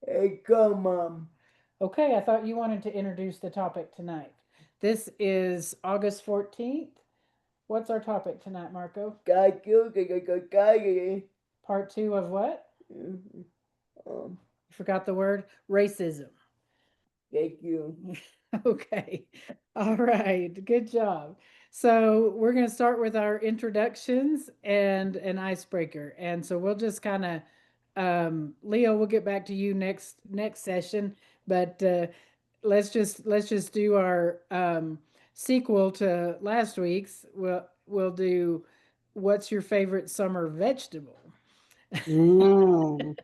Hey, come on. Okay, I thought you wanted to introduce the topic tonight. This is August 14th. What's our topic tonight, Marco? Part two of what? Um, You forgot the word? Racism. thank you. Okay. All right. Good job. So we're going to start with our introductions and an icebreaker. And so we'll just kind of Leo, we'll get back to you next session, but let's just do our sequel to last week's. We'll do what's your favorite summer vegetable? Mm,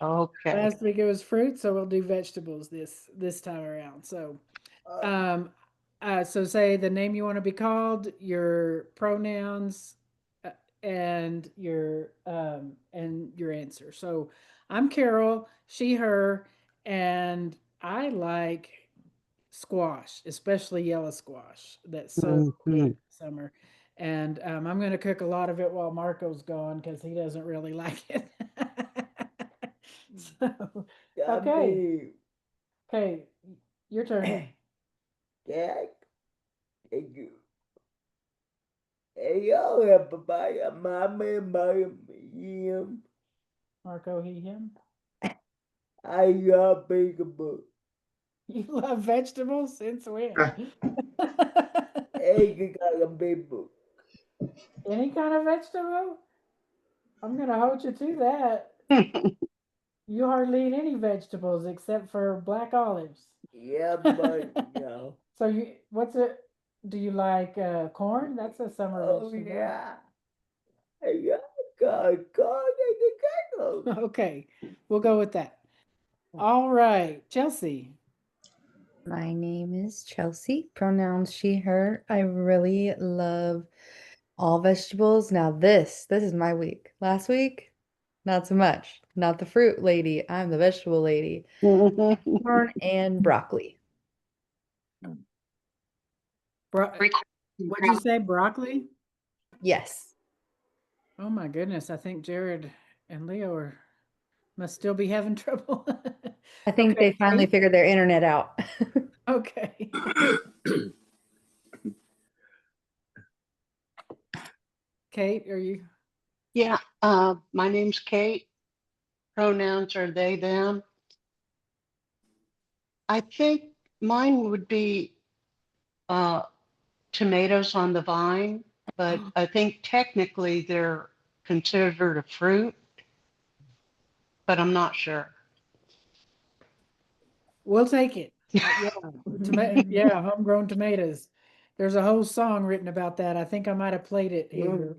okay. Last week it was fruit, so we'll do vegetables this time around. So Um, so say the name you want to be called, your pronouns, uh, and your answer. So I'm Carol, she, her, and I like squash, especially yellow squash. That's so pretty in Mhm. the summer. And I'm going to cook a lot of it while Marco's gone because he doesn't really like it. So, okay, Gabi. okay, your turn. Jack. Thank you. Hey, yo, everybody. My him. Marco, he, him. I love big book. You love vegetables since when? Hey, you got a big book. Any kind of vegetable? I'm gonna hold you to that. You hardly eat any vegetables except for black olives. Yeah, but, So you, what's it? Do you like corn? That's a summer Oh, vegetable. yeah. Yeah, God. Okay, we'll go with that. All right, Chelsea. My name is Chelsea, pronouns she, her. I really love all vegetables. Now this is my week. Last week, not so much. Not the fruit lady. I'm the vegetable lady. Corn and broccoli. Bro- what'd you say? Broccoli? Yes. Oh my goodness, I think Jared and Leo must still be having trouble. I think Okay, they finally Kate. figured their internet out. Okay. Kate, are you? Yeah, my name's Kate. Pronouns are they, them. I think mine would be uh, tomatoes on the vine, but I think technically they're considered a fruit, but I'm not sure. We'll take it. Yeah, yeah, homegrown tomatoes. There's a whole song written about that. I think I might have played it here.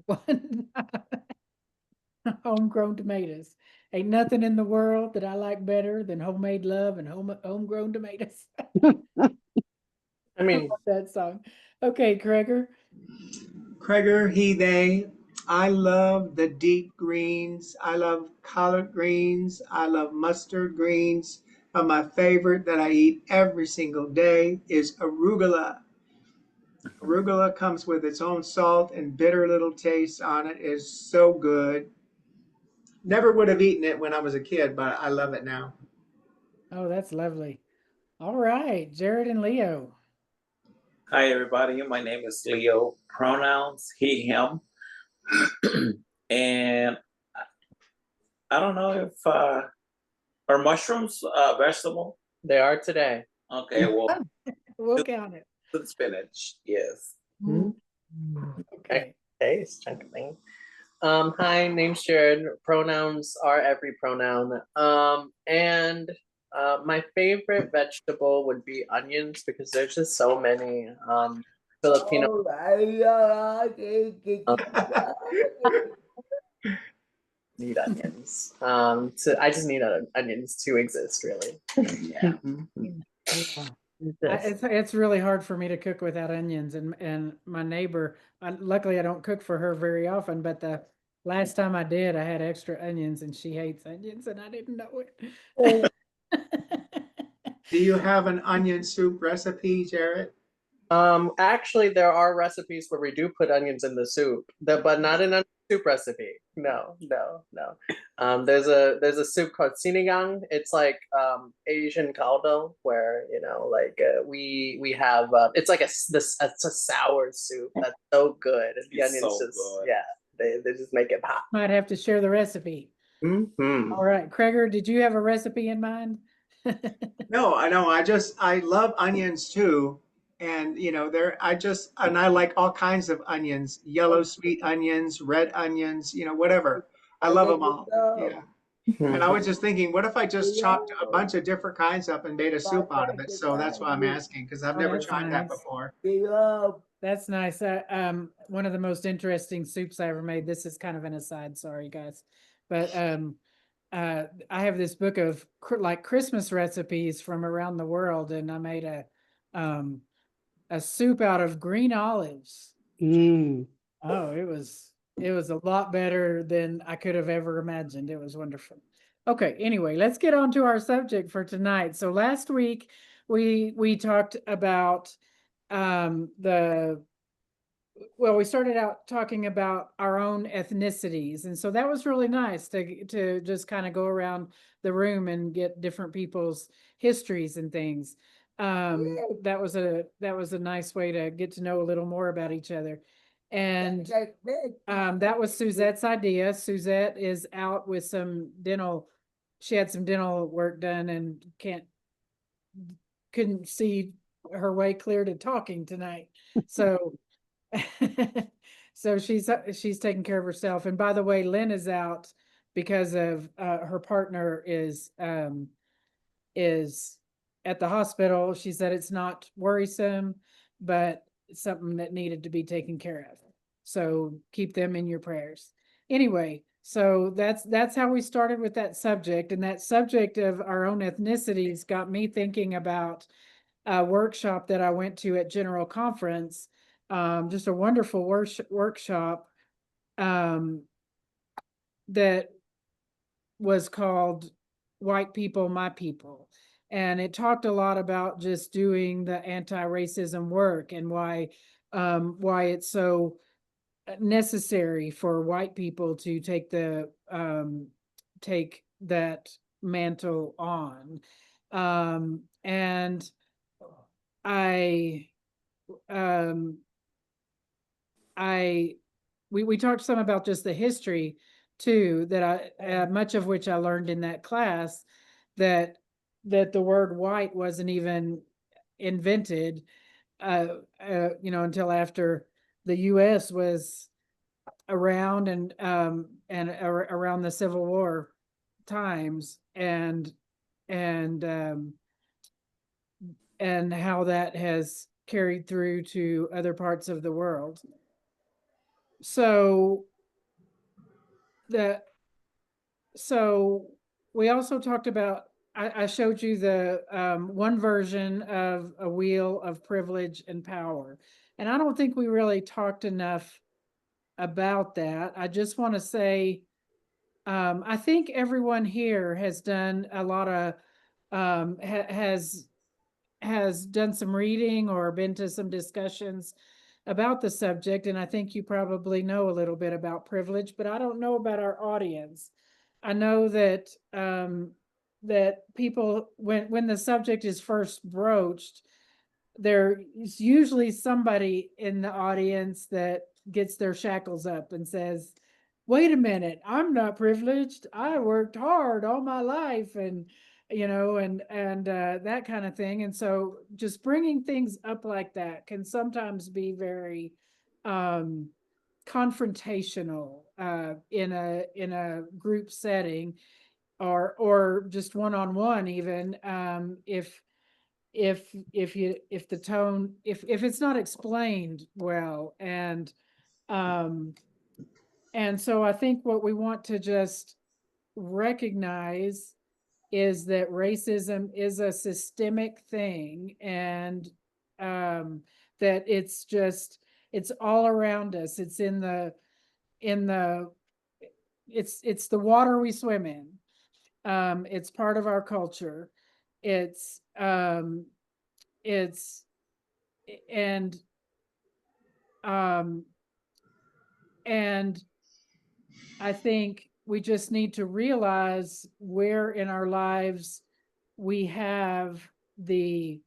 Homegrown tomatoes. Ain't nothing in the world that I like better than homemade love and homegrown tomatoes. I I mean, love that song. Okay, Gregor. Kreger, he, they. I love the deep greens. I love collard greens. I love mustard greens. But my favorite that I eat every single day is arugula. Arugula comes with its own salt and bitter little taste on it. Is so good. Never would have eaten it when I was a kid, but I love it now. Oh, that's lovely. All right, Jared and Leo. hi everybody. My name is Leo. Pronouns he, him, and I don't know if are mushrooms vegetable. They are today. Okay, well, Oh, We'll count it. the spinach. Yes. Mm, Okay, okay. struggling. Hi, name's Jared. Pronouns are every pronoun. And my favorite vegetable would be onions because there's just so many Filipino. Oh, I Need onions. I just need onions to exist, really. Yeah. Yeah. this. It's really hard for me to cook without onions, and my neighbor. Luckily, I don't cook for her very often, but the last time I did, I had extra onions, and she hates onions, and I didn't know Oh, it. Do you have an onion soup recipe, Jared? Actually, there are recipes where we do put onions in the soup, but not in onion soup recipe. No. There's a soup called sinigang. It's like Asian caldo, where we have it's like it's a sour soup that's so good. And the It's onions so just good. they just make it pop. Might have to share the recipe. Mm-hmm. All right, Kreger, did you have a recipe in mind? No, I know. I love onions too. And I like all kinds of onions, yellow sweet onions, red onions, whatever. I love them all. Yeah. And I was just thinking, what if I just chopped a bunch of different kinds up and made a soup out of it? So that's why I'm asking, because I've Oh, never that's tried that nice. before. That's nice. One of the most interesting soups I ever made. This is kind of an aside, sorry guys, but I have this book of like Christmas recipes from around the world, and I made a soup out of green olives. Mm. Oh, it was a lot better than I could have ever imagined. It was wonderful. Okay, anyway, let's get on to our subject for tonight. So last week we talked about we started out talking about our own ethnicities, and so that was really nice to just kind of go around the room and get different people's histories and things. That was a nice way to get to know a little more about each other. And that was Suzette's idea. Suzette is out with she had some dental work done and couldn't see her way clear to talking tonight. So so she's taking care of herself. And by the way, Lynn is out because of her partner is at the hospital. She said it's not worrisome, but it's something that needed to be taken care of. So keep them in your prayers. Anyway, so that's how we started with that subject. And that subject of our own ethnicities got me thinking about a workshop that I went to at General Conference. Just a wonderful workshop that was called White People, My People. And it talked a lot about just doing the anti-racism work and why it's so necessary for white people to take that mantle on. And we talked some about just the history too, that much of which I learned in that class, that the word white wasn't even invented, until after the U.S. was around and around the Civil War times, and how that has carried through to other parts of the world. So we also talked about, I showed you the one version of a wheel of privilege and power. And I don't think we really talked enough about that. I just want to say, I think everyone here has done a lot of, has done some reading or been to some discussions about the subject. And I think you probably know a little bit about privilege, but I don't know about our audience. I know that that people, when the subject is first broached, there is usually somebody in the audience that gets their shackles up and says, wait a minute, I'm not privileged. I worked hard all my life, and that kind of thing. And so just bringing things up like that can sometimes be very confrontational in a group setting, or just one-on-one even, if the tone, if it's not explained well. And so I think what we want to just recognize is that racism is a systemic thing, and that it's all around us. It's it's the water we swim in. It's part of our culture. It's and and I think we just need to realize where in our lives we have the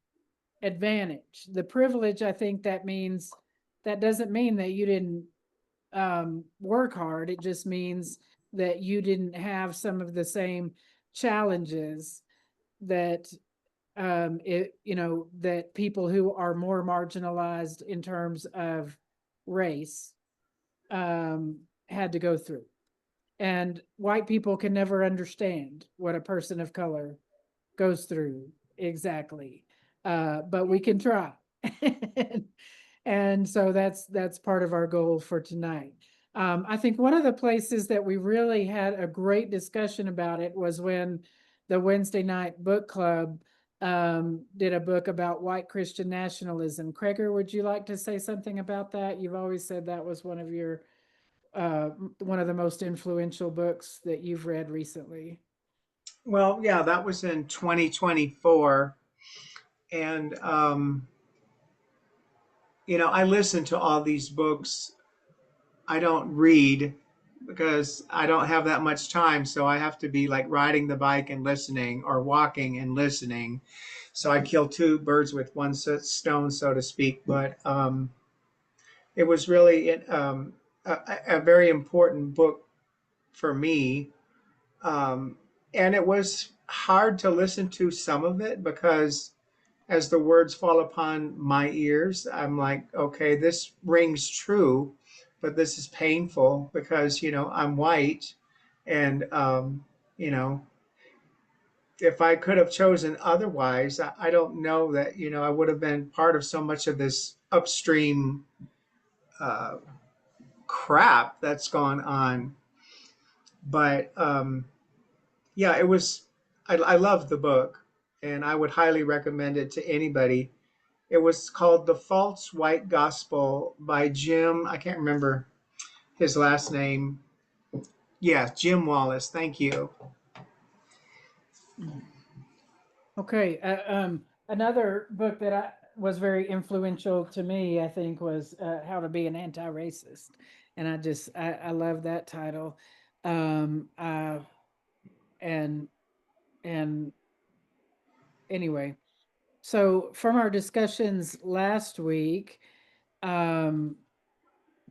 advantage. The privilege, I think that means, that doesn't mean that you didn't work hard. It just means that you didn't have some of the same challenges that that people who are more marginalized in terms of race had to go through. And white people can never understand what a person of color goes through exactly. But we can try. And so that's part of our goal for tonight. I think one of the places that we really had a great discussion about it was when the Wednesday night book club did a book about white Christian nationalism. Kreger, would you like to say something about that? You've always said that was one of your one of the most influential books that you've read recently. Well, yeah, that was in 2024. And, I listen to all these books. I don't read because I don't have that much time. So I have to be like riding the bike and listening, or walking and listening. So I kill two birds with one stone, so to speak. But it was really a very important book for me. Um, and it was hard to listen to some of it because as the words fall upon my ears, I'm like, okay, this rings true, but this is painful because, I'm white. And, if I could have chosen otherwise, I don't know that, I would have been part of so much of this upstream uh, crap that's gone on. But yeah, I loved the book, and I would highly recommend it to anybody. It was called The False White Gospel by Jim, I can't remember his last name. Yeah, Jim Wallace. Thank you. Okay, another book that was very influential to me, I think, was How to Be an Anti-Racist, and I love that title. Um, uh, and and anyway, so from our discussions last week, um,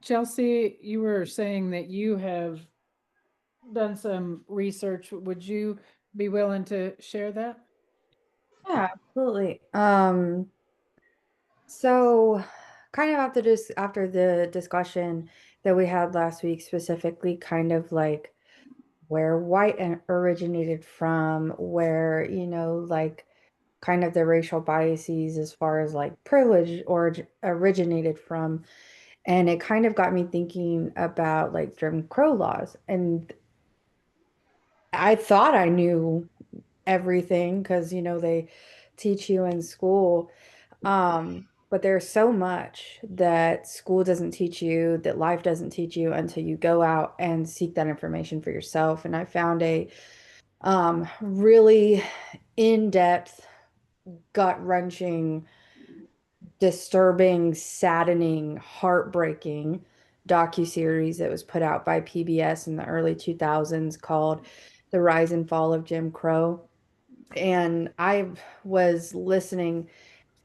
Chelsea, you were saying that you have done some research. Would you be willing to share that? Yeah, absolutely. So kind of after the discussion that we had last week, specifically kind of like where white originated from, where, like kind of the racial biases as far as like privilege or originated from. And it kind of got me thinking about like Jim Crow laws. And I thought I knew everything because, they teach you in school. But there's so much that school doesn't teach you, that life doesn't teach you until you go out and seek that information for yourself. And I found a really in-depth, gut-wrenching, disturbing, saddening, heartbreaking docuseries that was put out by PBS in the early 2000s called The Rise and Fall of Jim Crow. And I was listening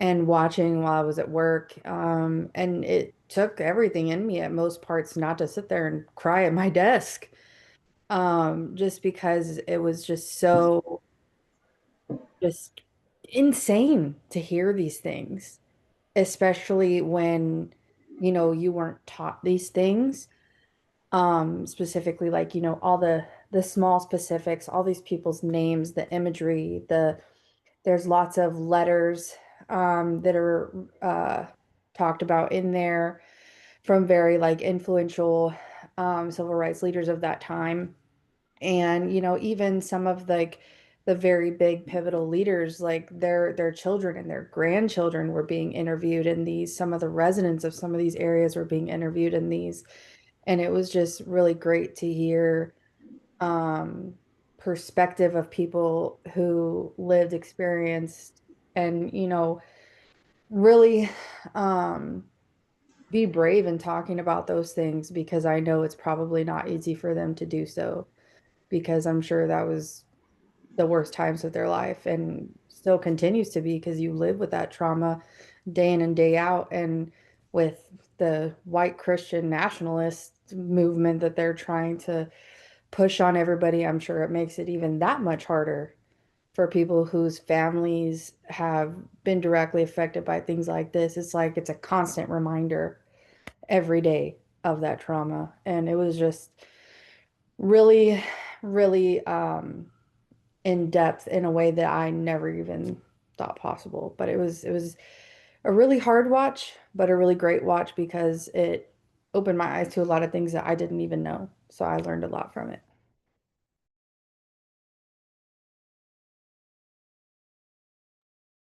and watching while I was at work. And it took everything in me at most parts not to sit there and cry at my desk. Just because it was just so just insane to hear these things, especially when, you weren't taught these things. Specifically like, all the small specifics, all these people's names, the imagery, there's lots of letters that are talked about in there from very like influential civil rights leaders of that time. And, even some of like the very big pivotal leaders, like their children and their grandchildren were being interviewed in these, some of the residents of some of these areas were being interviewed in these. And it was just really great to hear um, perspective of people who lived, experienced, and really um, be brave in talking about those things, because I know it's probably not easy for them to do so, because I'm sure that was the worst times of their life and still continues to be, because you live with that trauma day in and day out. And with the white Christian nationalist movement that they're trying to push on everybody, I'm sure it makes it even that much harder for people whose families have been directly affected by things like this. It's like it's a constant reminder every day of that trauma. And it was just really, really in depth in a way that I never even thought possible. But it was a really hard watch, but a really great watch, because it opened my eyes to a lot of things that I didn't even know. So I learned a lot from it.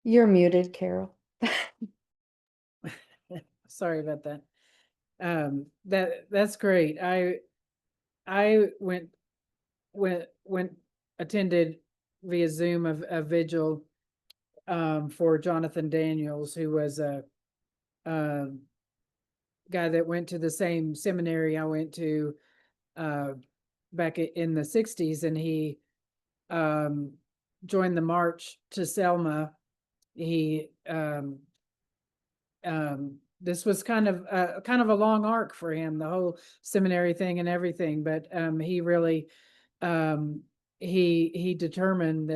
You're muted, Carol. Sorry about that. That's great. I went attended via Zoom a vigil for Jonathan Daniels, who was a guy that went to the same seminary I went to back in the 60s, and he joined the march to Selma. He this was kind of a long arc for him, the whole seminary thing and everything, but he really he determined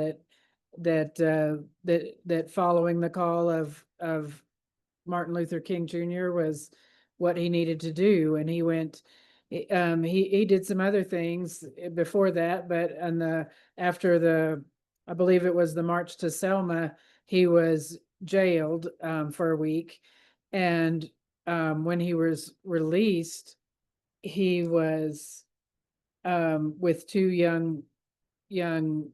that following the call of Martin Luther King Jr. was what he needed to do, and he went. He did some other things before that, but after I believe it was the March to Selma, he was jailed for a week, and when he was released, he was with two young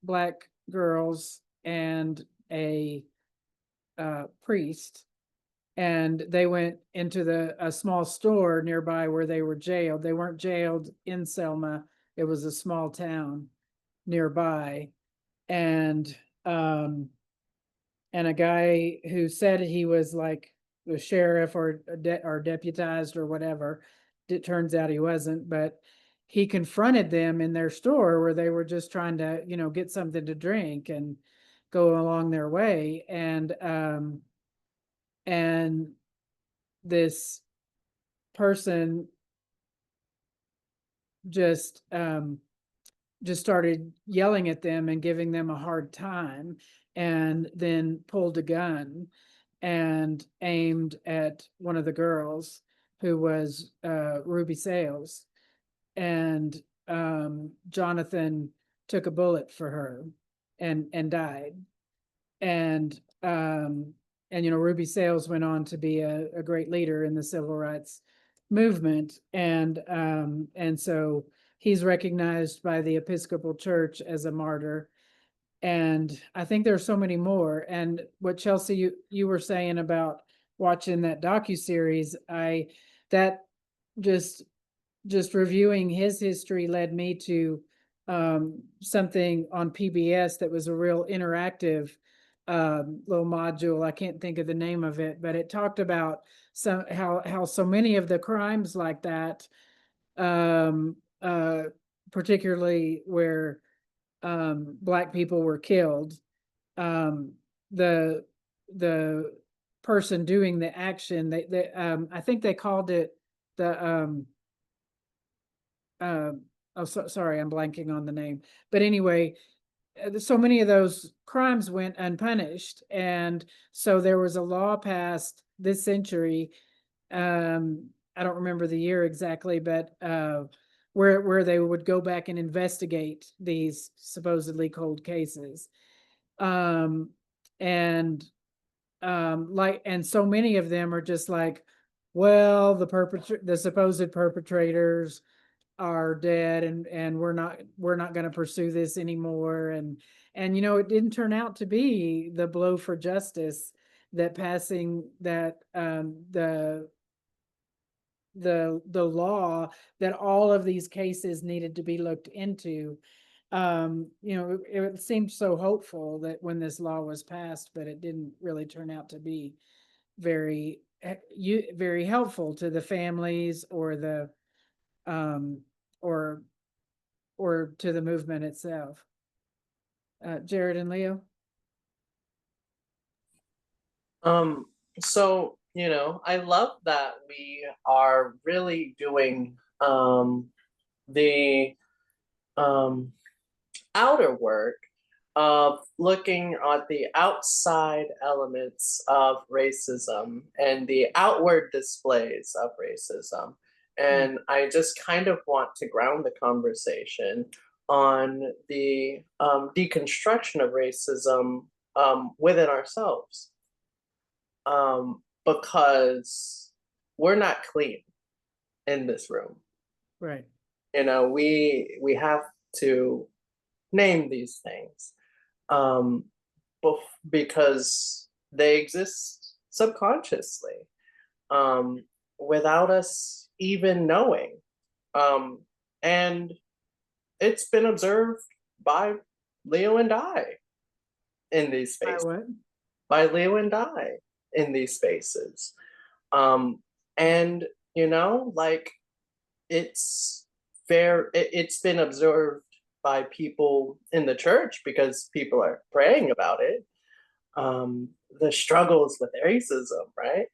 Black girls and a priest, and they went into a small store nearby where they were jailed. They weren't jailed in Selma. It was a small town nearby. And a guy who said he was like the sheriff or deputized or whatever, it turns out he wasn't, but he confronted them in their store where they were just trying to, get something to drink and go along their way. And this person just started yelling at them and giving them a hard time, and then pulled a gun and aimed at one of the girls, who was Ruby Sales, and Jonathan took a bullet for her and died. And Ruby Sales went on to be a great leader in the civil rights movement, and so he's recognized by the Episcopal Church as a martyr. And I think there's so many more. And what, Chelsea, you were saying about watching that docuseries, that just reviewing his history led me to something on PBS that was a real interactive little module. I can't think of the name of it, but it talked about how so many of the crimes like that, particularly where Black people were killed, the person doing the action, I think they called it the sorry, I'm blanking on the name, but anyway, so many of those crimes went unpunished, and so there was a law passed this century. I don't remember the year exactly, but where they would go back and investigate these supposedly cold cases, and so many of them are just like, well, the supposed perpetrators are dead, and we're not going to pursue this anymore, and it didn't turn out to be the blow for justice that passing that the law that all of these cases needed to be looked into. It seemed so hopeful that when this law was passed, but it didn't really turn out to be very very helpful to the families or the or to the movement itself. Jared and Leo. So, you know, I love that we are really doing the outer work of looking at the outside elements of racism and the outward displays of racism. And I just kind of want to ground the conversation on the deconstruction of racism within ourselves. Because we're not clean in this room. Right. You know, we have to name these things because they exist subconsciously without us even knowing. And it's been observed by Leo and I in these spaces. By what? By Leo and I in these spaces. And you know, like it's been observed by people in the church because people are praying about it. The struggles with racism, right?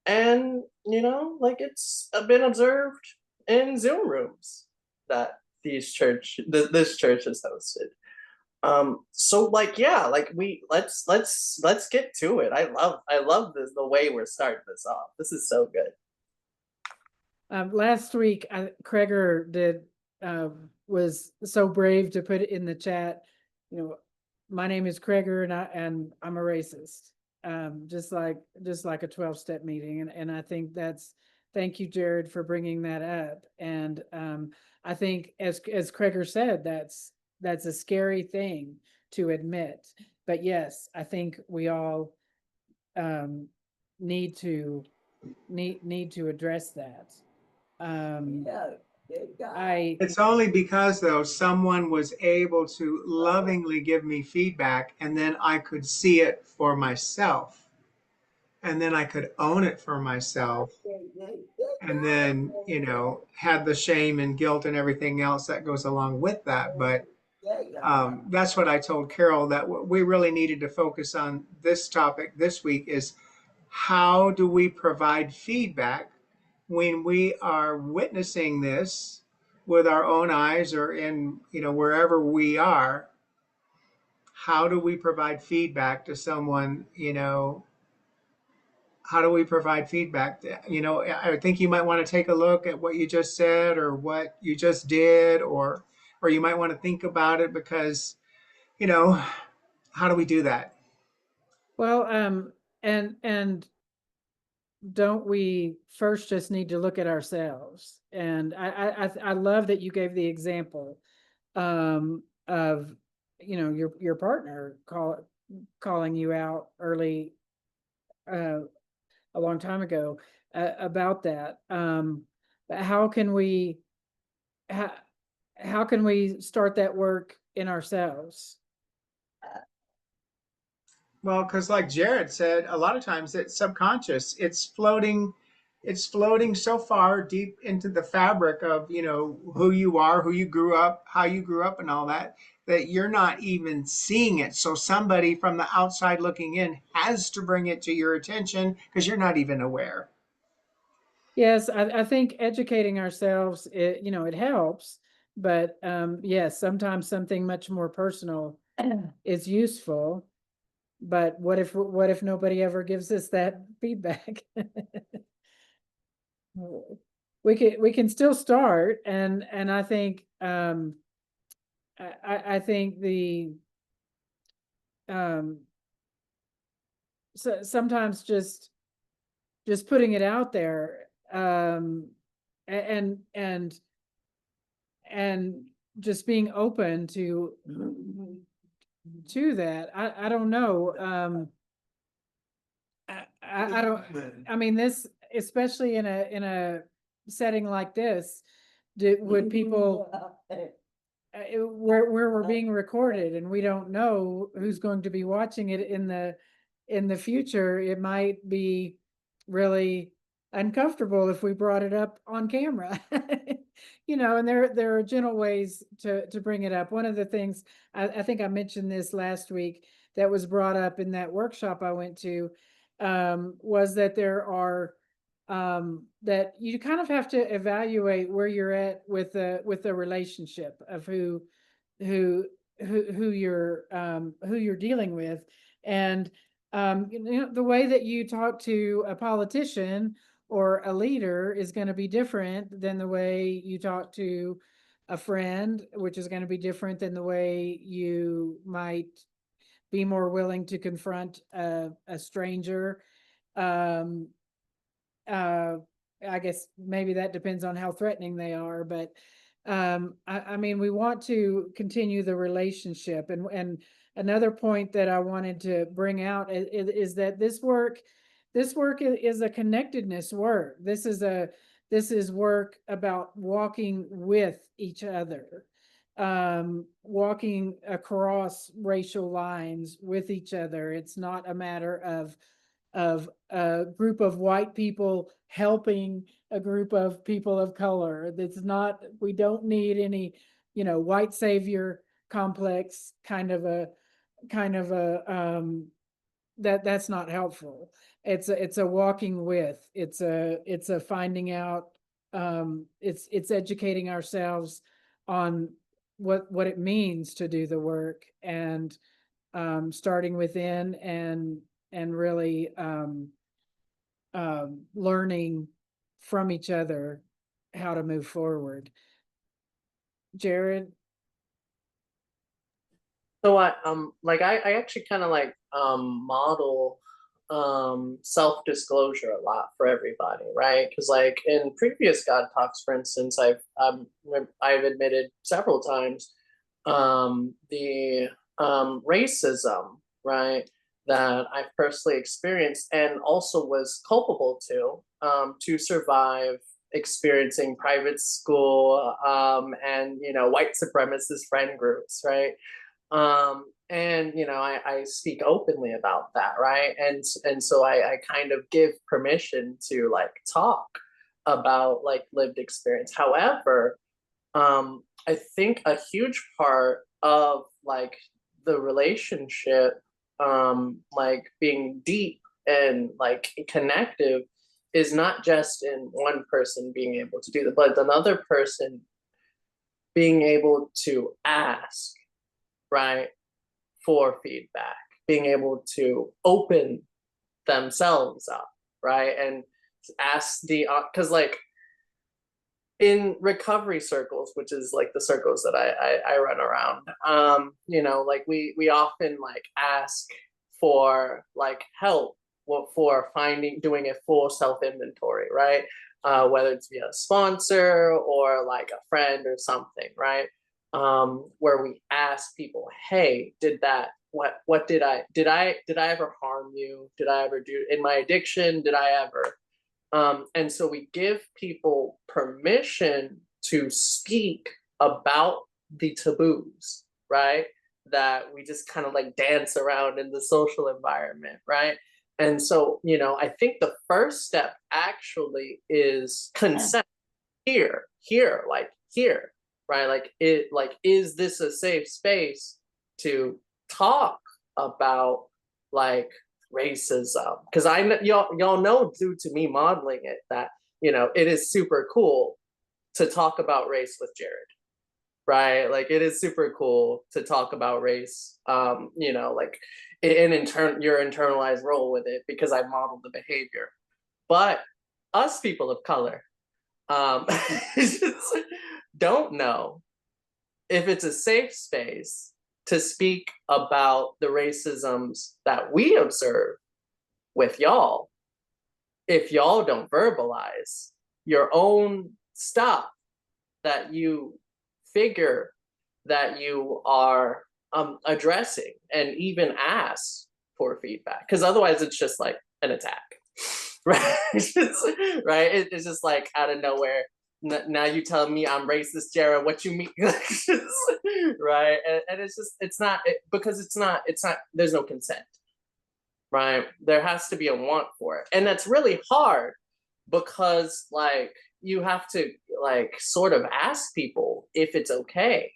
And you know, like it's been observed in Zoom rooms that this church has hosted. So like, yeah, like let's get to it. I love this, the way we're starting this off. This is so good. Last week, Kreger was so brave to put it in the chat. You know, my name is Kreger and I'm a racist. Just like a 12-step meeting. And I think thank you, Jared, for bringing that up. And I think as Kreger said, that's a scary thing to admit. But yes, I think we all need to address that. It's only because, though, someone was able to lovingly give me feedback, and then I could see it for myself, and then I could own it for myself, and then, you know, had the shame and guilt and everything else that goes along with that. But that's what I told Carol, that what we really needed to focus on this topic this week is how do we provide feedback when we are witnessing this with our own eyes or in, you know, wherever we are. How do we provide feedback to someone, you know? How do we provide feedback? You know, I think you might want to take a look at what you just said or what you just did, or you might want to think about it, because, you know, how do we do that? Well, and don't we first just need to look at ourselves? And I love that you gave the example of, you know, your partner calling you out early a long time ago about that. But how can we start that work in ourselves? Well, because like Jared said, a lot of times it's subconscious. It's floating so far deep into the fabric of, you know, who you are, who you grew up, how you grew up and all that, that you're not even seeing it. So somebody from the outside looking in has to bring it to your attention because you're not even aware. Yes, I think educating ourselves, you know, it helps, but yes, sometimes something much more personal is useful. But what if nobody ever gives us that feedback? We can still start, and I think I think the so sometimes just putting it out there and just being open to that. I don't know. I don't. I mean, this, especially in a setting like this, would people where we're being recorded and we don't know who's going to be watching it in the future. It might be really uncomfortable if we brought it up on camera. And there are gentle ways to bring it up. One of the things I think I mentioned this last week that was brought up in that workshop I went to, was that there are that you kind of have to evaluate where you're at with the relationship of who you're dealing with. And the way that you talk to a politician or a leader is going to be different than the way you talk to a friend, which is going to be different than the way you might be more willing to confront a stranger. I guess maybe that depends on how threatening they are, but I mean, we want to continue the relationship. And another point that I wanted to bring out is that this work is a connectedness work. This is work about walking with each other, walking across racial lines with each other. It's not a matter of a group of white people helping a group of people of color. We don't need any, white savior complex kind of a that's not helpful. It's a walking with, it's a finding out, it's educating ourselves on what it means to do the work, and starting within and really learning from each other how to move forward. Jared? So I actually kind of model self-disclosure a lot for everybody, right? Because like in previous God Talks, for instance, I've admitted several times the racism, right, that I've personally experienced and also was culpable to survive experiencing private school and white supremacist friend groups, right? And I speak openly about that, right? And so I kind of give permission to talk about lived experience. However, I think a huge part of the relationship being deep and connective is not just in one person being able to do that, but another person being able to ask, right, for feedback, being able to open themselves up, right, and ask because in recovery circles, which is the circles that I run around, we often ask for help for doing a full self-inventory, right? Whether it's via a sponsor or a friend or something, right? Where we ask people, hey, what did I ever harm you? Did I ever do in my addiction? Did I ever? And so we give people permission to speak about the taboos, right? That we just kind of dance around in the social environment, right? And so, I think the first step actually is consent. Here, right? Is this a safe space to talk about racism? Because y'all know, due to me modeling it, that it is super cool to talk about race with Jared, right? It is super cool to talk about race, in turn your internalized role with it, because I modeled the behavior. But us people of color don't know if it's a safe space to speak about the racisms that we observe with y'all, if y'all don't verbalize your own stuff that you figure that you are addressing, and even ask for feedback, because otherwise it's just an attack, right? Right? It's just out of nowhere. Now you telling me I'm racist, Jared? What you mean? Right? And it's not because it's not. There's no consent, right? There has to be a want for it. And that's really hard because like you have to like sort of ask people if it's okay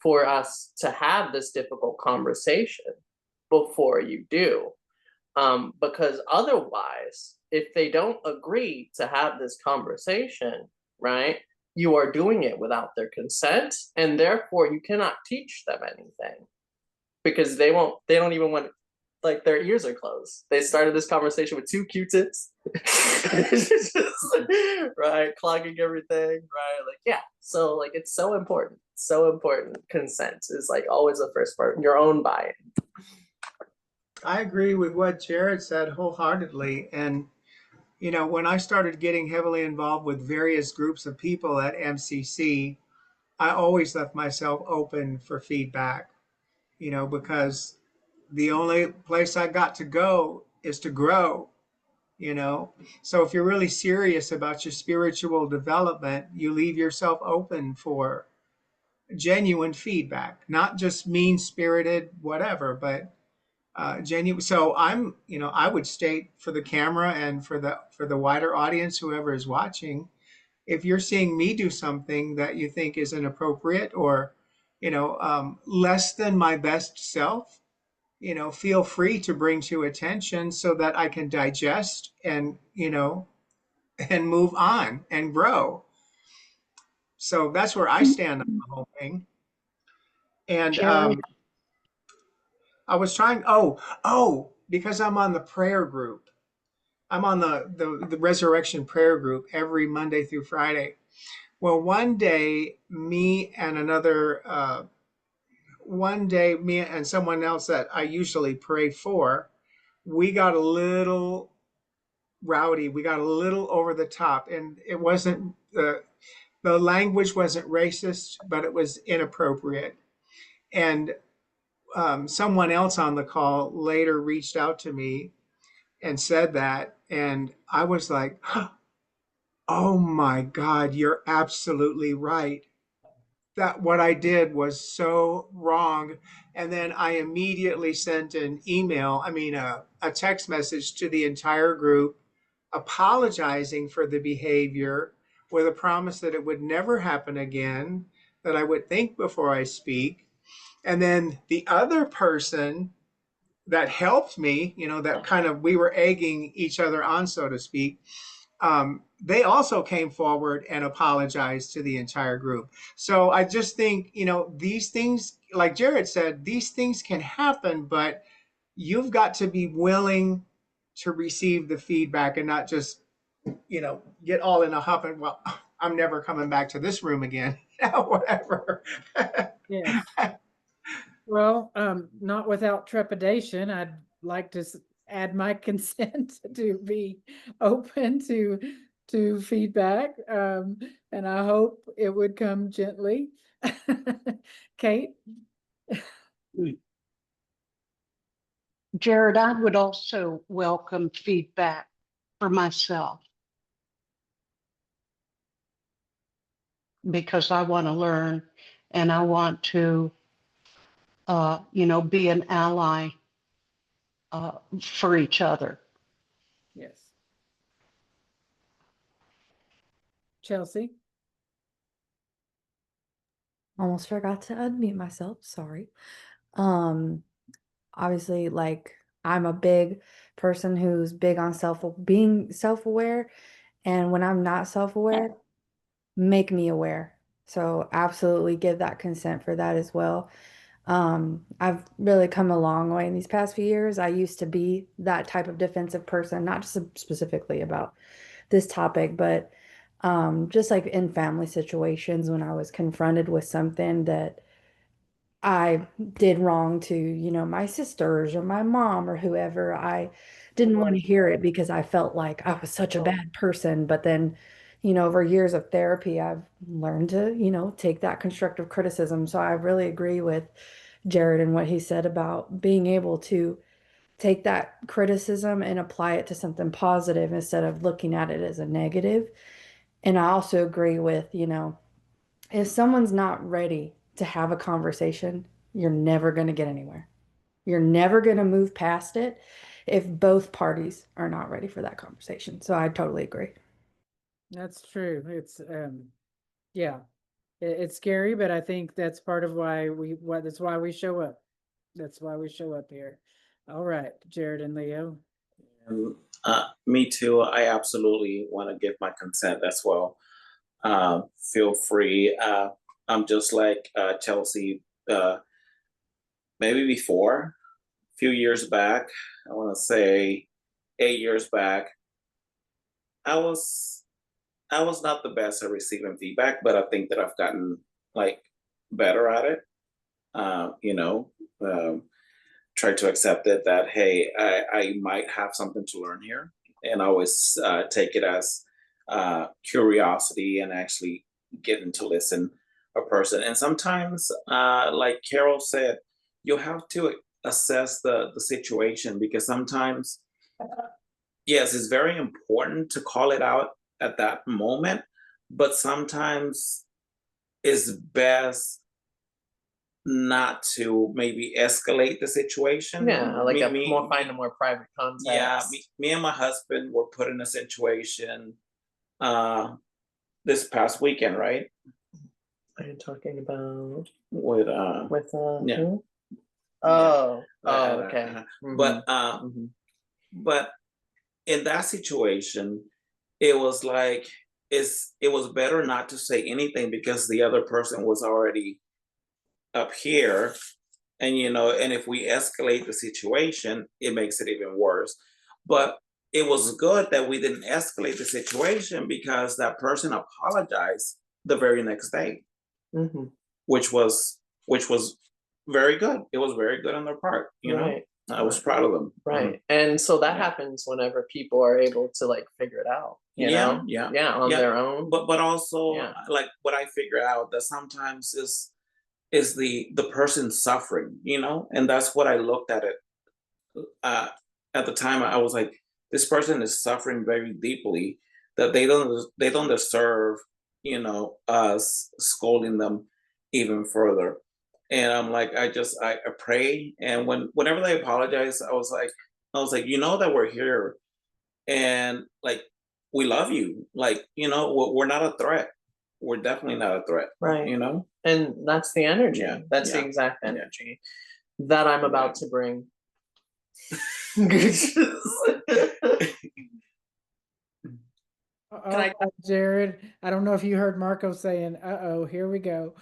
for us to have this difficult conversation before you do. Because otherwise, if they don't agree to have this conversation, right, you are doing it without their consent, and therefore you cannot teach them anything because they don't even want, like their ears are closed. They started this conversation with 2 Q-tips, right, clogging everything, right? Like, yeah, so like it's so important, so important. Consent is like always the first part, your own buy-in. I agree with what Jared said wholeheartedly. And, you know, when I started getting heavily involved with various groups of people at MCC, I always left myself open for feedback, you know, because the only place I got to go is to grow, you know. So if you're really serious about your spiritual development, you leave yourself open for genuine feedback, not just mean spirited, whatever, but genuine. So I'm, you know, I would state for the camera and for the wider audience, whoever is watching, if you're seeing me do something that you think is inappropriate or, you know, less than my best self, you know, feel free to bring to attention so that I can digest and, you know, and move on and grow. So that's where I stand on the whole thing. And Jared, I was trying, because I'm on the prayer group. I'm on the Resurrection prayer group every Monday through Friday. Well, one day, me and someone else that I usually pray for, we got a little rowdy. We got a little over the top, and it wasn't the language wasn't racist, but it was inappropriate. And someone else on the call later reached out to me and said that, and I was like, "Oh my God, you're absolutely right. That what I did was so wrong." And then I immediately sent an email, a text message to the entire group, apologizing for the behavior with a promise that it would never happen again, that I would think before I speak. And then the other person that helped me, you know, that kind of we were egging each other on, so to speak, they also came forward and apologized to the entire group. So I just think, you know, these things, like Jared said, these things can happen, but you've got to be willing to receive the feedback and not just, you know, get all in a huff and, well, I'm never coming back to this room again, you know, whatever. Yes. Well, not without trepidation. I'd like to add my consent to be open to feedback, and I hope it would come gently. Kate? Jared, I would also welcome feedback for myself because I want to learn and I want to, you know, be an ally for each other. Yes. Chelsea? Almost forgot to unmute myself. Sorry. Obviously, like I'm a big person who's big on being self-aware, and when I'm not self-aware, make me aware. So absolutely give that consent for that as well. I've really come a long way in these past few years. I used to be that type of defensive person, not just specifically about this topic, but just like in family situations when I was confronted with something that I did wrong to, you know, my sisters or my mom or whoever. I didn't want to hear it because I felt like I was such a bad person. But then, you know, over years of therapy, I've learned to, you know, take that constructive criticism. So I really agree with Jared and what he said about being able to take that criticism and apply it to something positive instead of looking at it as a negative. And I also agree with, you know, if someone's not ready to have a conversation, you're never going to get anywhere. You're never going to move past it if both parties are not ready for that conversation. So I totally agree. That's true. It's yeah, it's scary, but I think that's part of why that's why we show up. That's why we show up here. All right, Jared and Leo. Me too. I absolutely want to give my consent as well. Feel free. I'm just like Chelsea. Maybe before, a few years back, I want to say 8 years back, I was not the best at receiving feedback, but I think that I've gotten like better at it. You know, try to accept it that hey, I might have something to learn here, and I always take it as curiosity and actually getting to listen a person. And sometimes, like Carol said, you have to assess the situation, because sometimes, yes, it's very important to call it out at that moment, but sometimes it's best not to maybe escalate the situation. Yeah, like find a more private context. Yeah, me and my husband were put in a situation this past weekend, right? Are you talking about With yeah. who? Oh, okay. But in that situation, it was like it was better not to say anything, because the other person was already up here, and and if we escalate the situation, it makes it even worse. But it was good that we didn't escalate the situation, because that person apologized the very next day, which was very good. It was very good on their part, right. I was proud of them. Right. And so that happens whenever people are able to like figure it out, you know? Yeah, on their own. But also like what I figured out, that sometimes is the person suffering, and that's what I looked at it at the time. I was like, this person is suffering very deeply, that they don't deserve us scolding them even further. And I'm like, I pray, and whenever they apologize, I was like, that we're here, and like we love you, like we're not a threat. We're definitely not a threat, right? And that's the energy. Yeah, that's the exact energy that I'm about to bring. Jared, I don't know if you heard Marco saying, "Uh-oh, here we go."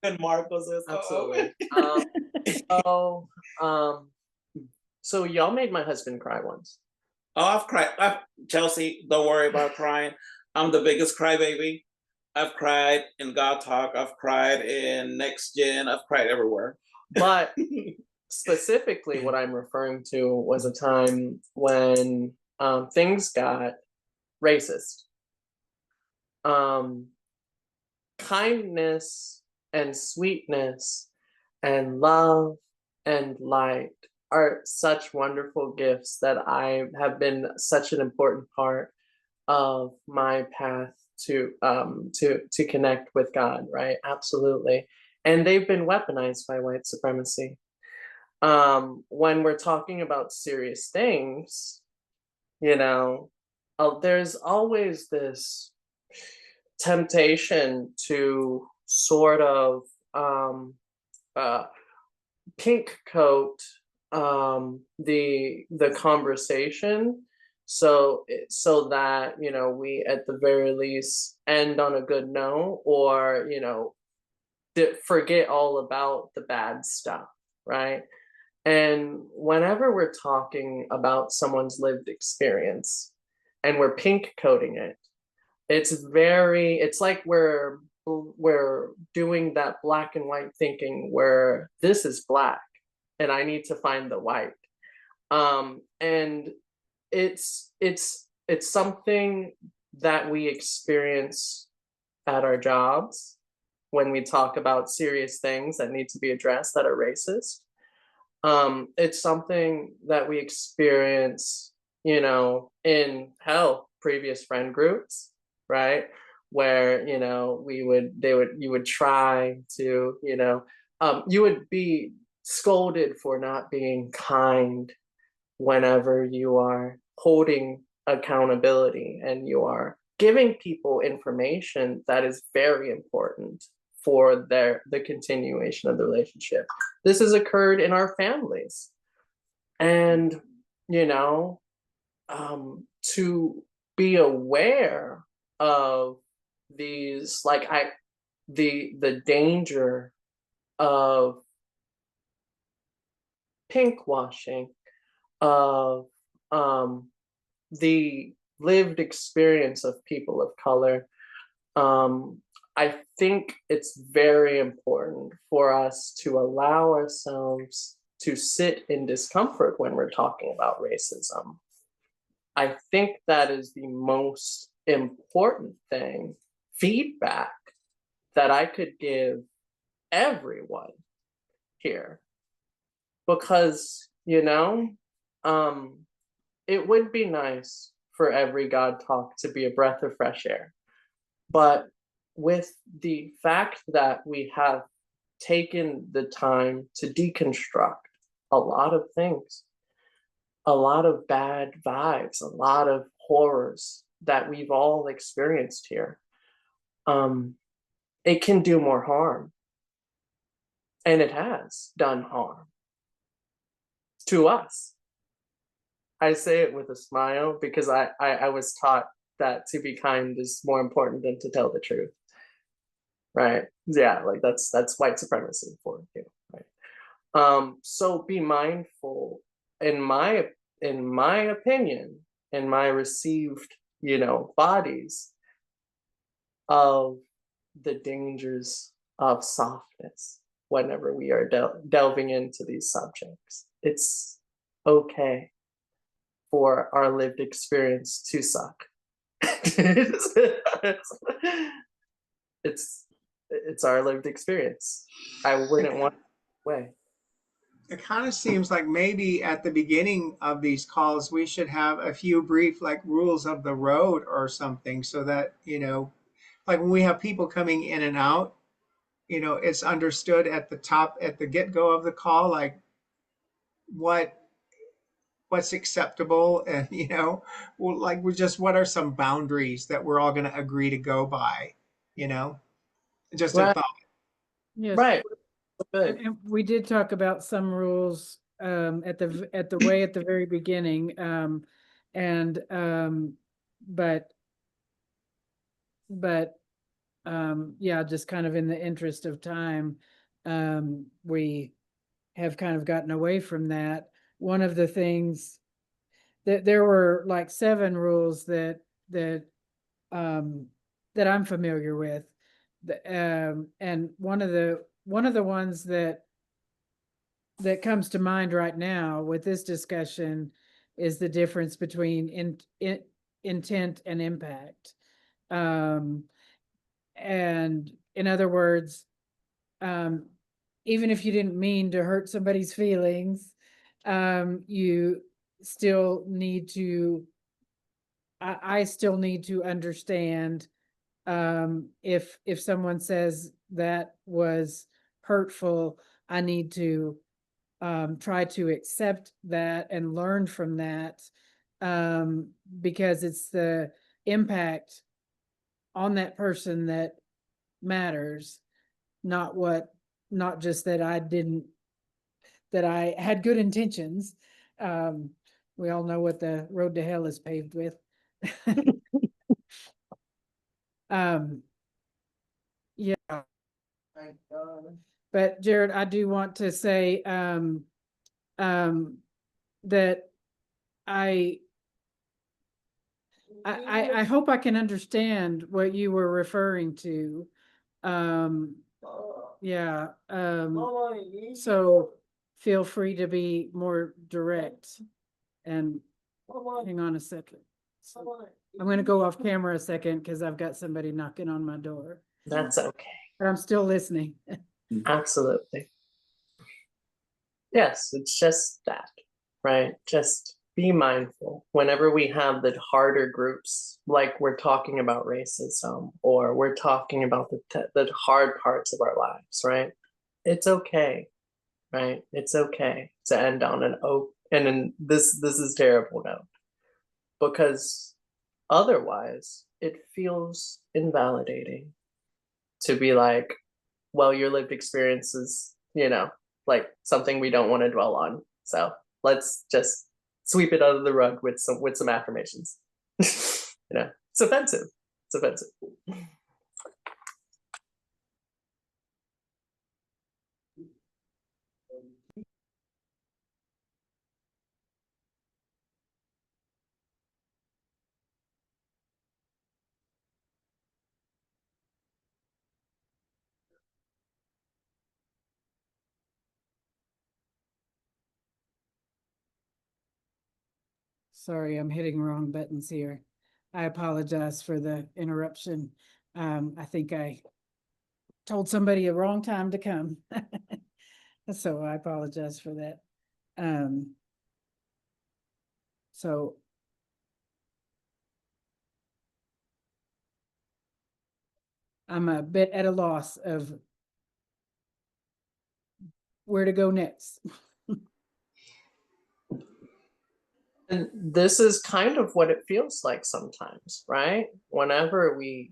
And Marco says, absolutely. So y'all made my husband cry once. Oh, I've cried. Chelsea, don't worry about crying. I'm the biggest crybaby. I've cried in GODTALK. I've cried in Next Gen. I've cried everywhere. But specifically, what I'm referring to was a time when things got racist. Kindness and sweetness and love and light are such wonderful gifts that I have been such an important part of my path to connect with God, right? Absolutely. And they've been weaponized by white supremacy. When we're talking about serious things, there's always this temptation to sort of pink coat the conversation, so that we at the very least end on a good note, or forget all about the bad stuff, right? And whenever we're talking about someone's lived experience and we're pink coating it, it's like we're doing that black and white thinking, where this is black and I need to find the white. And it's something that we experience at our jobs when we talk about serious things that need to be addressed that are racist. It's something that we experience, in previous friend groups, right? Where, you would try to, you would be scolded for not being kind whenever you are holding accountability and you are giving people information that is very important for the continuation of the relationship. This has occurred in our families. And, you know, to be aware of these, like the danger of pink washing, of the lived experience of people of color. I think it's very important for us to allow ourselves to sit in discomfort when we're talking about racism. I think that is the most important thing, feedback that I could give everyone here. Because, you know, it would be nice for every God talk to be a breath of fresh air. But with the fact that we have taken the time to deconstruct a lot of things, a lot of bad vibes, a lot of horrors that we've all experienced here, it can do more harm. And it has done harm to us. I say it with a smile because I was taught that to be kind is more important than to tell the truth. Right? Yeah, like that's white supremacy for you, right? So be mindful, in my opinion, in my received, you know, bodies, of the dangers of softness whenever we are delving into these subjects. It's okay for our lived experience to suck. It's our lived experience. I wouldn't want it away. It kind of seems like maybe at the beginning of these calls, we should have a few brief like rules of the road or something, so that, you know, like when we have people coming in and out, you know, it's understood at the top, at the get-go of the call, like what's acceptable, and, you know, well, like we're just, what are some boundaries that we're all going to agree to go by, you know? Just a Right. thought. Yes. Right. Good. And we did talk about some rules at the very beginning, but yeah, just kind of in the interest of time, we have kind of gotten away from that. One of the things that there were like 7 rules that I'm familiar with, and one of the ones that comes to mind right now with this discussion is the difference between intent and impact. And in other words, even if you didn't mean to hurt somebody's feelings, you still need to, I still need to understand if someone says that was hurtful, I need to try to accept that and learn from that, because it's the impact on that person that matters, not just that I had good intentions. We all know what the road to hell is paved with. Yeah. But Jared, I do want to say that I hope I can understand what you were referring to. Yeah. So feel free to be more direct. And hang on a second. I'm going to go off camera a second because I've got somebody knocking on my door. That's okay. But I'm still listening. Absolutely. Yes, it's just that, right? Just be mindful whenever we have the harder groups, like we're talking about racism, or we're talking about the hard parts of our lives, right? It's okay. right? It's okay to end on an and then this is terrible note, because otherwise it feels invalidating to be like, well, your lived experience is, like something we don't want to dwell on. So let's just sweep it under the rug with some affirmations. It's offensive. It's offensive. Sorry, I'm hitting wrong buttons here. I apologize for the interruption. I think I told somebody a wrong time to come. So I apologize for that. So I'm a bit at a loss of where to go next. And this is kind of what it feels like sometimes, right? Whenever we,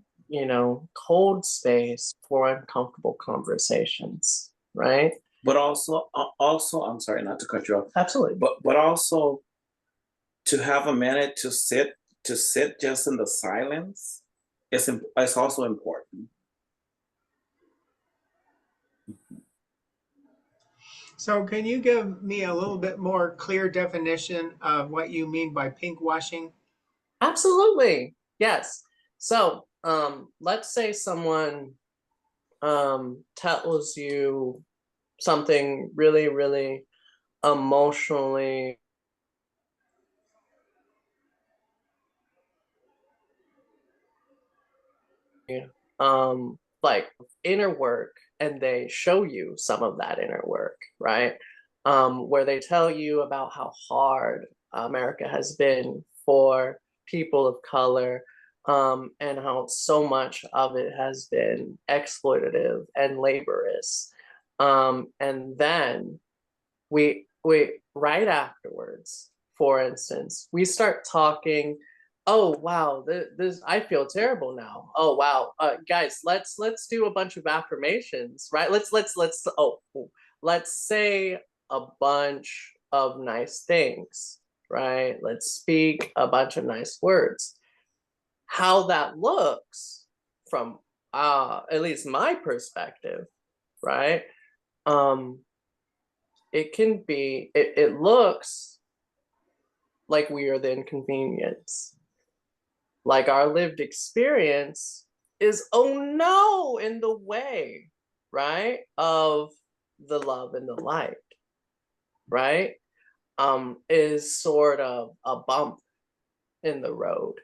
hold space for uncomfortable conversations, right? But also, I'm sorry not to cut you off. Absolutely. But also to have a minute to sit just in the silence it's also important. So can you give me a little bit more clear definition of what you mean by pink washing? Absolutely. Yes. So let's say someone tells you something really, really emotionally like inner work, and they show you some of that inner work, right? Where they tell you about how hard America has been for people of color, and how so much of it has been exploitative and laborious. And then we right afterwards, for instance, we start talking, oh wow, this I feel terrible now. Oh wow, guys, let's do a bunch of affirmations, right? Let's say a bunch of nice things, right? Let's speak a bunch of nice words. How that looks from at least my perspective, right? It can be, it looks like we are the inconvenience. Like our lived experience is, oh no, in the way, right? Of the love and the light, right? Is sort of a bump in the road.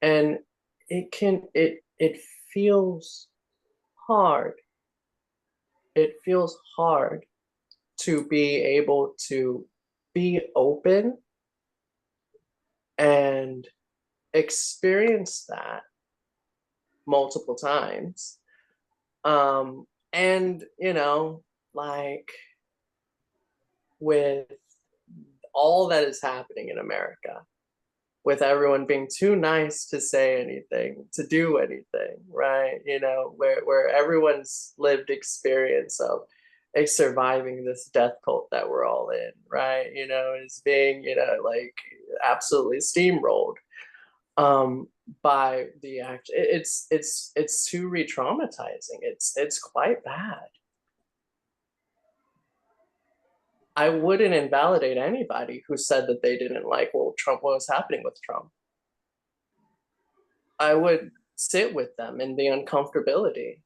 And it feels hard. It feels hard to be able to be open and experience that multiple times. And like with all that is happening in America, with everyone being too nice to say anything, to do anything, right? Where everyone's lived experience of surviving this death cult that we're all in, right? Is being, like absolutely steamrolled by the act. It's too re-traumatizing. It's quite bad. I wouldn't invalidate anybody who said that they didn't like what was happening with Trump. I would sit with them in the uncomfortability.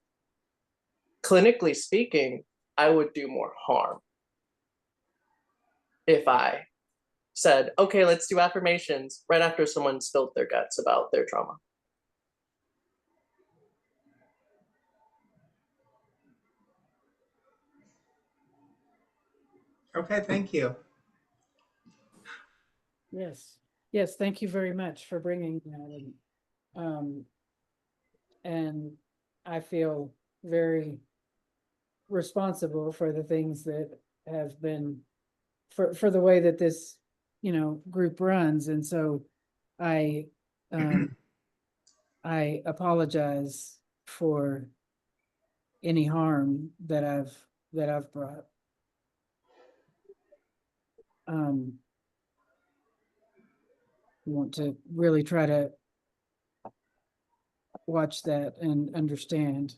Clinically speaking, I would do more harm if I said, okay, let's do affirmations right after someone spilled their guts about their trauma. Okay, thank you. Yes, thank you very much for bringing that. And I feel very responsible for the things that have been for the way that this, group runs. And so I I apologize for any harm that I've brought. Want to really try to watch that and understand.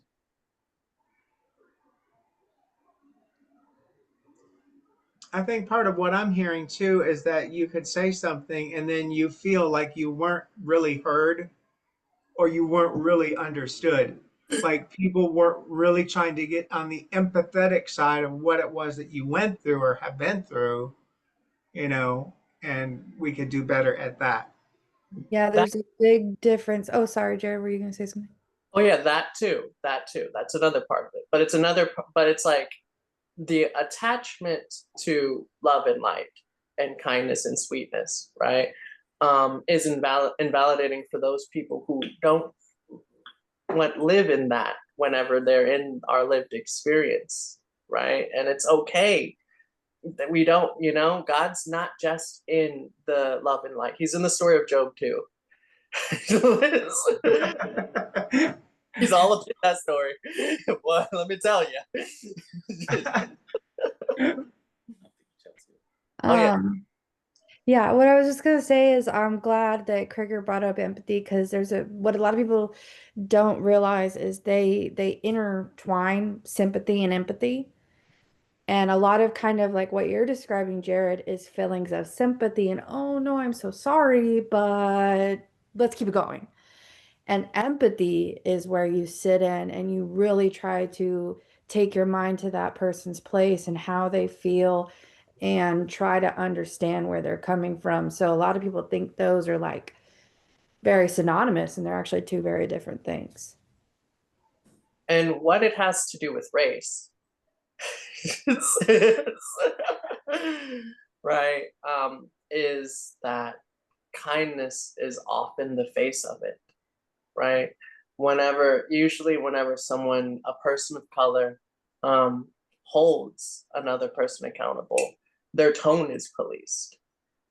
I think part of what I'm hearing too is that you could say something and then you feel like you weren't really heard or you weren't really understood. Like people weren't really trying to get on the empathetic side of what it was that you went through or have been through, you know, and we could do better at that. Yeah, there's a big difference. Oh, sorry, Jared, were you going to say something? Oh yeah, that too. That's another part of it. But it's like the attachment to love and light and kindness and sweetness, right? Is invalidating for those people who don't live in that whenever they're in our lived experience, right? And it's okay that we don't, God's not just in the love and light. He's in the story of Job too. He's all up in that story. Well, let me tell you. Oh, yeah. Yeah, what I was just gonna say is I'm glad that Krieger brought up empathy because what a lot of people don't realize is they intertwine sympathy and empathy. And a lot of kind of like what you're describing, Jared, is feelings of sympathy and, oh no, I'm so sorry, but let's keep it going. And empathy is where you sit in and you really try to take your mind to that person's place and how they feel and try to understand where they're coming from. So a lot of people think those are like very synonymous, and they're actually two very different things. And what it has to do with race, right, is that kindness is often the face of it, right? Usually whenever a person of color, holds another person accountable, their tone is policed,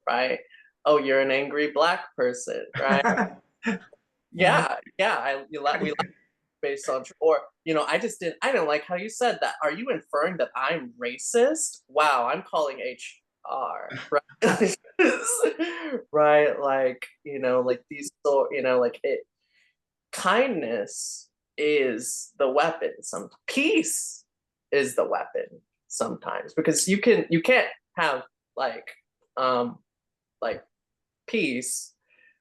right? Oh, you're an angry Black person, right? Yeah, we like based on, or I don't like how you said that. Are you inferring that I'm racist? Wow, I'm calling HR, right? Right, like these, so like it. Kindness is the weapon. Some peace is the weapon sometimes, because you can't have like peace,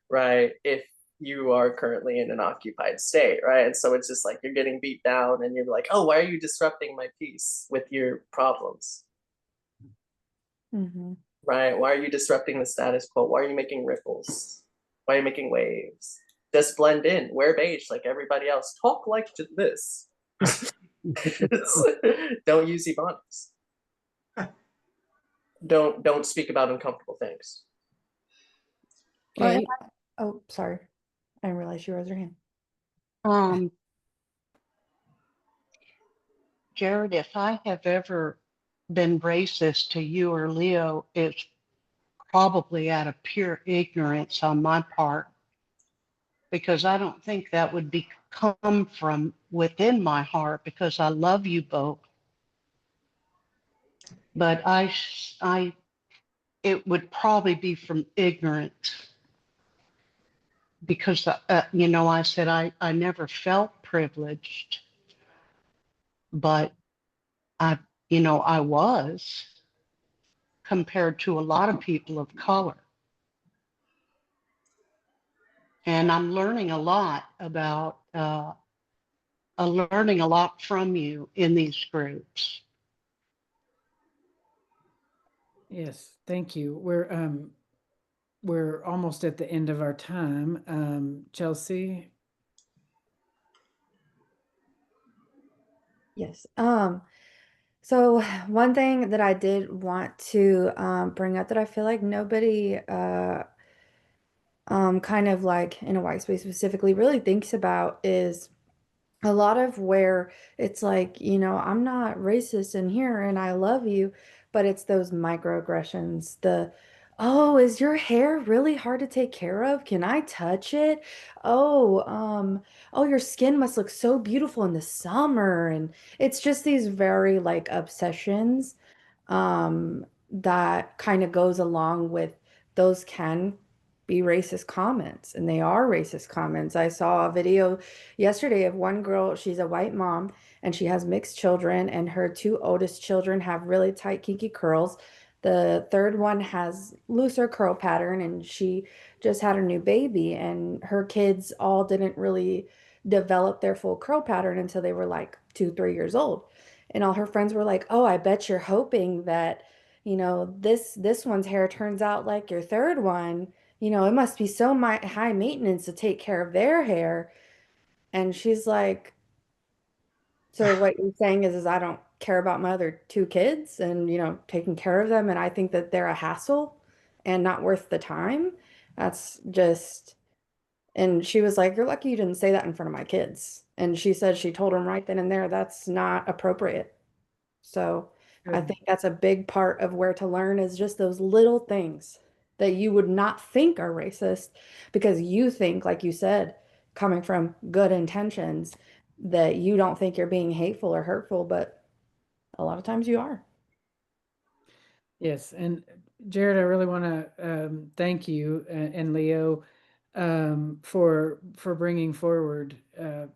right, if you are currently in an occupied state, right? And so it's just like you're getting beat down and you're like, oh, why are you disrupting my peace with your problems? Mm-hmm. Right? Why are you disrupting the status quo? Why are you making ripples? Why are you making waves? Just blend in, wear beige like everybody else, talk like this. Don't use ebonics. Don't speak about uncomfortable things. Okay. Oh, sorry. I didn't realize you raised your hand. Jared, if I have ever been racist to you or Leo, it's probably out of pure ignorance on my part, because I don't think that would come from within my heart, because I love you both. But it would probably be from ignorance, because I said I never felt privileged, but I was, compared to a lot of people of color. And I'm learning a lot from you in these groups. Yes, thank you. We're almost at the end of our time. Chelsea. Yes. So one thing that I did want to bring up that I feel like nobody kind of like in a white space specifically really thinks about is a lot of where it's like, I'm not racist in here and I love you, but it's those microaggressions. Oh, is your hair really hard to take care of? Can I touch it? Oh, oh, your skin must look so beautiful in the summer. And it's just these very like obsessions that kind of goes along with those can be racist comments, and they are racist comments. I saw a video yesterday of one girl, she's a white mom, and she has mixed children, and her two oldest children have really tight, kinky curls. The third one has looser curl pattern, and she just had a new baby, and her kids all didn't really develop their full curl pattern until they were like 2, 3 years old. And all her friends were like, "Oh, I bet you're hoping that, this one's hair turns out like your third one. It must be so high maintenance to take care of their hair." And she's like, "So what you're saying is I don't care about my other two kids and, taking care of them, and I think that they're a hassle and not worth the time? That's just." And she was like, "You're lucky you didn't say that in front of my kids." And she said she told him right then and there, that's not appropriate. So I think that's a big part of where to learn is just those little things that you would not think are racist because you think, like you said, coming from good intentions, that you don't think you're being hateful or hurtful, but a lot of times you are. Yes, and Jared, I really want to thank you and Leo for bringing forward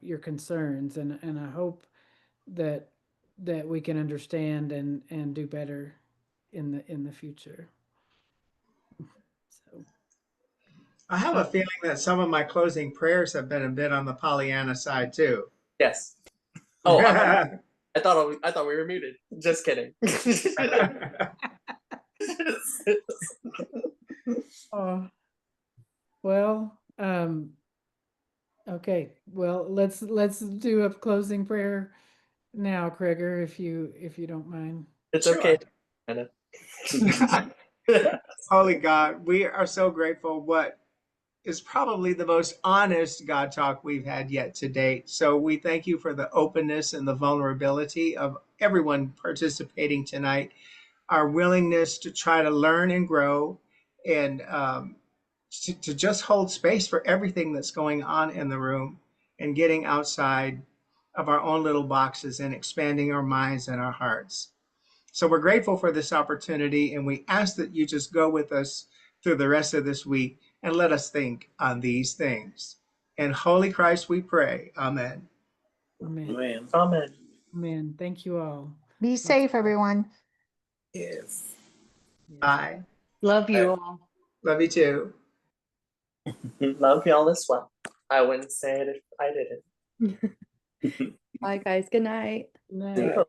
your concerns, and I hope that we can understand and do better in the future. So I have a feeling that some of my closing prayers have been a bit on the Pollyanna side too. Yes. Oh, I thought we were muted. Just kidding. oh, well, okay. Well, let's do a closing prayer now, Kreger, if you don't mind. It's Sure. okay. Holy God, we are so grateful. What is probably the most honest God talk we've had yet to date. So we thank you for the openness and the vulnerability of everyone participating tonight, our willingness to try to learn and grow, and to just hold space for everything that's going on in the room and getting outside of our own little boxes and expanding our minds and our hearts. So we're grateful for this opportunity, and we ask that you just go with us through the rest of this week and let us think on these things. In Holy Christ we pray. Amen. Amen. Amen. Amen. Amen. Thank you all. Be safe, everyone. Yes. Yes. Bye. Love you all. Love you too. Love y'all as well. I wouldn't say it if I didn't. Bye, guys. Good night. Good night.